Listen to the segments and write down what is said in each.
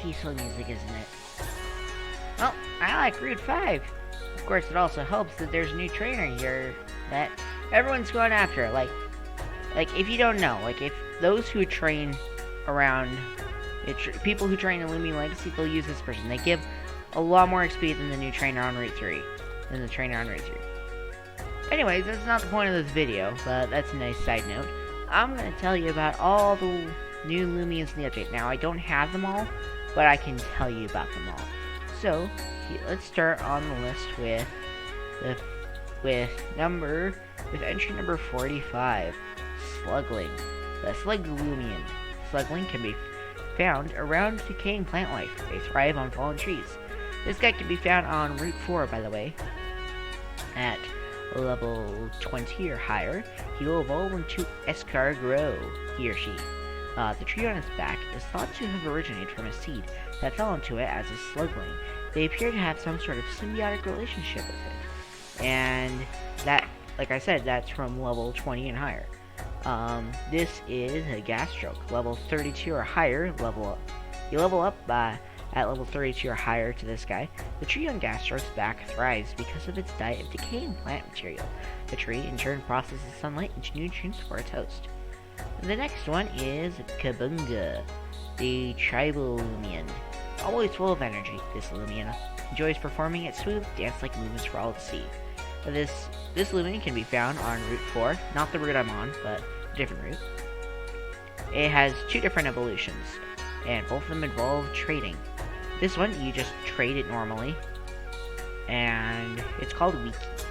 peaceful music, isn't it? Well, I like Route 5. Of course, it also helps that there's a new trainer here that everyone's going after. Like if you don't know, like if those who train around, people who train in Loomian Legacy, they'll use this person. They give a lot more XP than the new trainer on Route 3. Anyways, that's not the point of this video, but that's a nice side note. I'm going to tell you about all the new Loomians in the update. Now, I don't have them all, but I can tell you about them all. So, let's start on the list with entry number 45, Slugling. The Loomian. Slugling can be found around decaying plant life. They thrive on fallen trees. This guy can be found on Route 4, by the way, at level 20 or higher. He will evolve into escargot, he or she. The tree on its back is thought to have originated from a seed that fell into it as a slugling. They appear to have some sort of symbiotic relationship with it. And that, like I said, that's from level 20 and higher. This is a gas stroke. Level 32 or higher, you level up at level 32 or higher to this guy. The tree on Gastro's back thrives because of its diet of decaying plant material. The tree, in turn, processes sunlight into nutrients for its host. The next one is Kabunga, the tribal Loomian. Always full of energy, this Loomian enjoys performing its smooth, dance-like movements for all to see. This Loomian can be found on Route 4, not the route I'm on, but a different route. It has two different evolutions, and both of them involve trading. This one, you just trade it normally, and it's called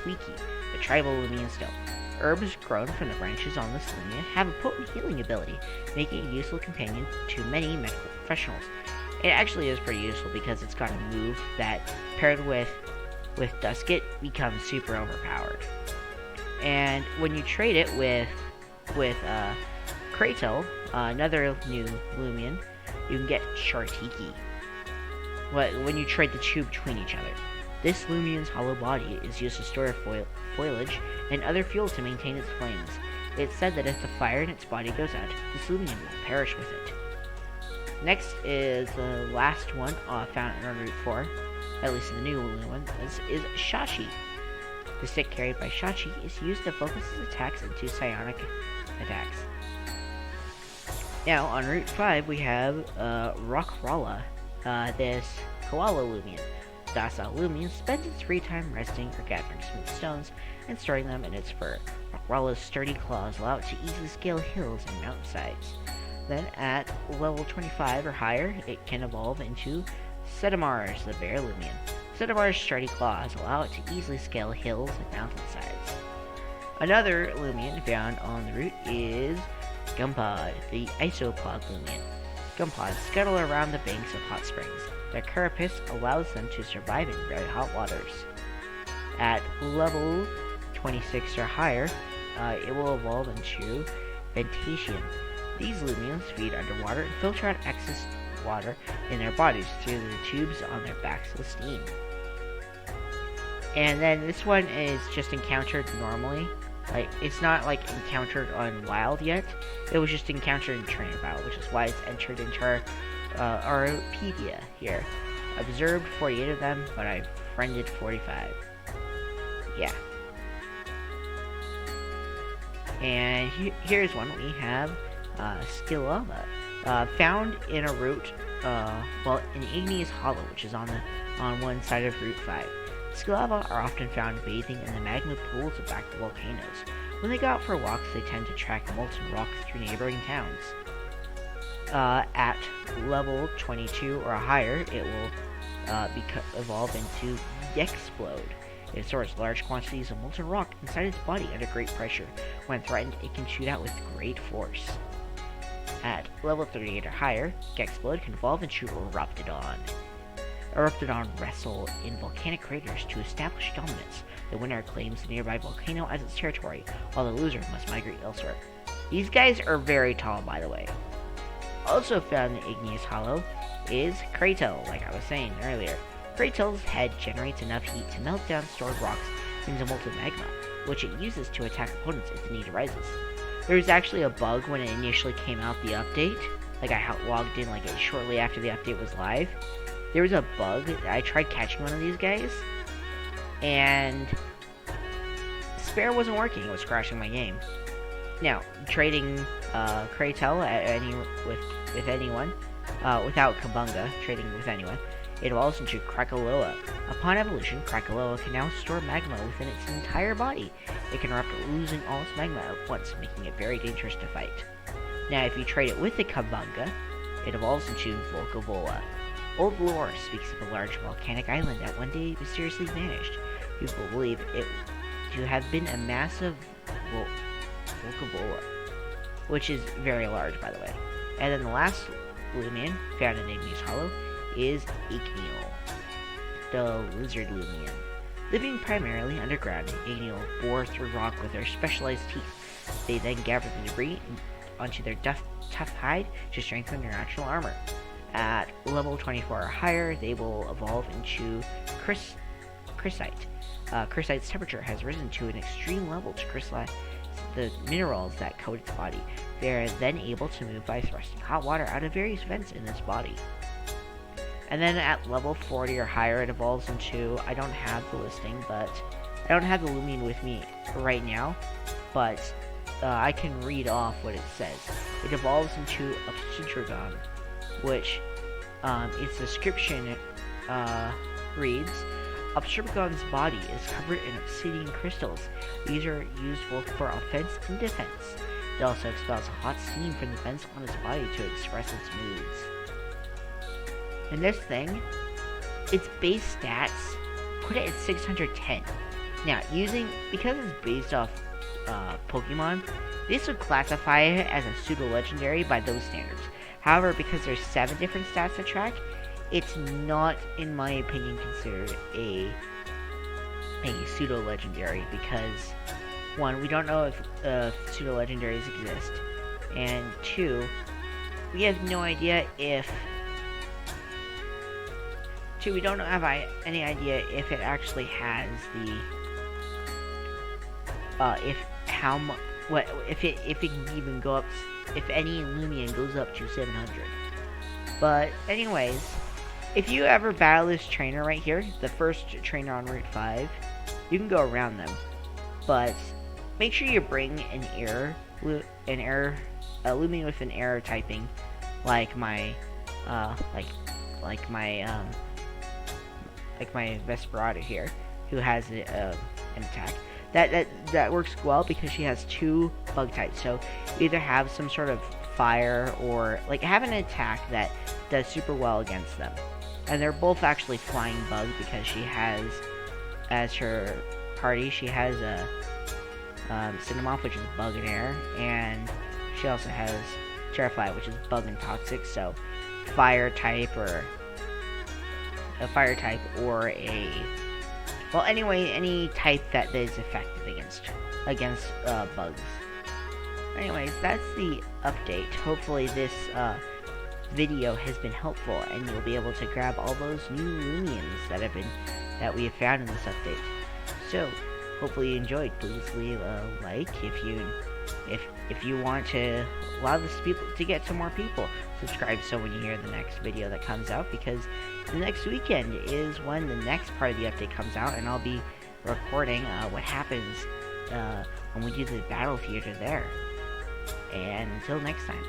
Wiki, the tribal Loomian still. Herbs grown from the branches on this Loomian have a potent healing ability, making it a useful companion to many medical professionals. It actually is pretty useful because it's got a move that, paired with Dusket, becomes super overpowered. And when you trade it with Kratel, another new Loomian, you can get Shartiki. When you trade the two between each other. This Loomian's hollow body is used to store foliage and other fuel to maintain its flames. It's said that if the fire in its body goes out, this Loomian will perish with it. Next is the last one found on Route 4, at least the new one, is Shashi. The stick carried by Shachi is used to focus its attacks into psionic attacks. Now, on Route 5, we have Rockralla, this Koala Loomian. Docile Loomian spends its free time resting or gathering smooth stones and storing them in its fur. Rockralla's sturdy claws allow it to easily scale hills and mountainsides. Then, at level 25 or higher, it can evolve into Sedamar's, the bear Loomian. Sedamar's sturdy claws allow it to easily scale hills and mountainsides. Another Loomian found on the route is Gumpod, the isopod Loomian. Gumpods scuttle around the banks of hot springs. Their carapace allows them to survive in very hot waters. At level 26 or higher, it will evolve into Ventatium. These Loomians feed underwater and filter out excess water in their bodies through the tubes on their backs with steam. And then this one is just encountered normally. It's not encountered on wild yet. It was just encountered in trainer battle, which is why it's entered into our Wikipedia here. Observed 48 of them, but I've friended 45. Yeah. And here's one. We have Skilava, found in a route, in Igneous Hollow, which is on one side of Route 5. Skilava are often found bathing in the magma pools of active volcanoes. When they go out for walks, they tend to track molten rock through neighboring towns. At level 22 or higher, it will evolve into Dexplode. It stores large quantities of molten rock inside its body under great pressure. When threatened, it can shoot out with great force. At level 38 or higher, Gexplode can evolve into Eruptodon. Eruptodon wrestle in volcanic craters to establish dominance. The winner claims the nearby volcano as its territory, while the loser must migrate elsewhere. These guys are very tall, by the way. Also found in Igneous Hollow is Kratel, like I was saying earlier. Kratel's head generates enough heat to melt down stored rocks into molten magma, which it uses to attack opponents if the need arises. There was actually a bug when it initially came out, the update, like I logged in like shortly after the update was live, there was a bug. I tried catching one of these guys, and Spare wasn't working. It was crashing my game. Now, trading Kratel with anyone, without Kabunga, trading with anyone, it evolves into Krakaloa. Upon evolution, Krakaloa can now store magma within its entire body. It can erupt, losing all its magma at once, making it very dangerous to fight. Now, if you trade it with the Kabunga, it evolves into Volcavola. Old lore speaks of a large volcanic island that one day mysteriously vanished. People believe it to have been a massive Volcavola, which is very large, by the way. And then the last Loomian, found in Igneous Hollow, is Igneal, the lizard Loomian. Living primarily underground, Igneal bore through rock with their specialized teeth. They then gather the debris onto their tough hide to strengthen their natural armor. At level 24 or higher, they will evolve into Chrysite. Chrysite's temperature has risen to an extreme level to crystallize the minerals that coat its body. They are then able to move by thrusting hot water out of various vents in its body. And then at level 40 or higher, it evolves into, I don't have the listing, but I don't have the Loomian with me right now, but I can read off what it says. It evolves into Obsidian, which its description reads, Obsidian's body is covered in obsidian crystals. These are used both for offense and defense. It also expels hot steam from the vents on its body to express its moods. And this thing, its base stats put it at 610. Now, because it's based off Pokemon, this would classify it as a pseudo-legendary by those standards. However, because there's 7 different stats to track, it's not, in my opinion, considered a pseudo-legendary because, 1, we don't know if pseudo-legendaries exist, and 2, we have no idea if... we don't have any idea if it actually has the... if it can even go up, if any Loomian goes up to 700. But anyways, if you ever battle this trainer right here, the first trainer on Route 5, you can go around them. But make sure you bring an Loomian with an error typing, like my Vesperada here, who has an attack. That works well because she has 2 bug types. So either have some sort of fire or have an attack that does super well against them. And they're both actually flying bug because she has, as her party, she has a Cinnamon, which is bug and air, and she also has Terrafly, which is bug and toxic. So fire type or any type that is effective against bugs. Anyways, that's the update. Hopefully this video has been helpful and you'll be able to grab all those new Loomians that we have found in this update. So hopefully you enjoyed. Please leave a like if you want to allow this to get to more people. Subscribe so when you hear the next video that comes out, because the next weekend is when the next part of the update comes out, and I'll be recording what happens when we do the battle theater there. And until next time.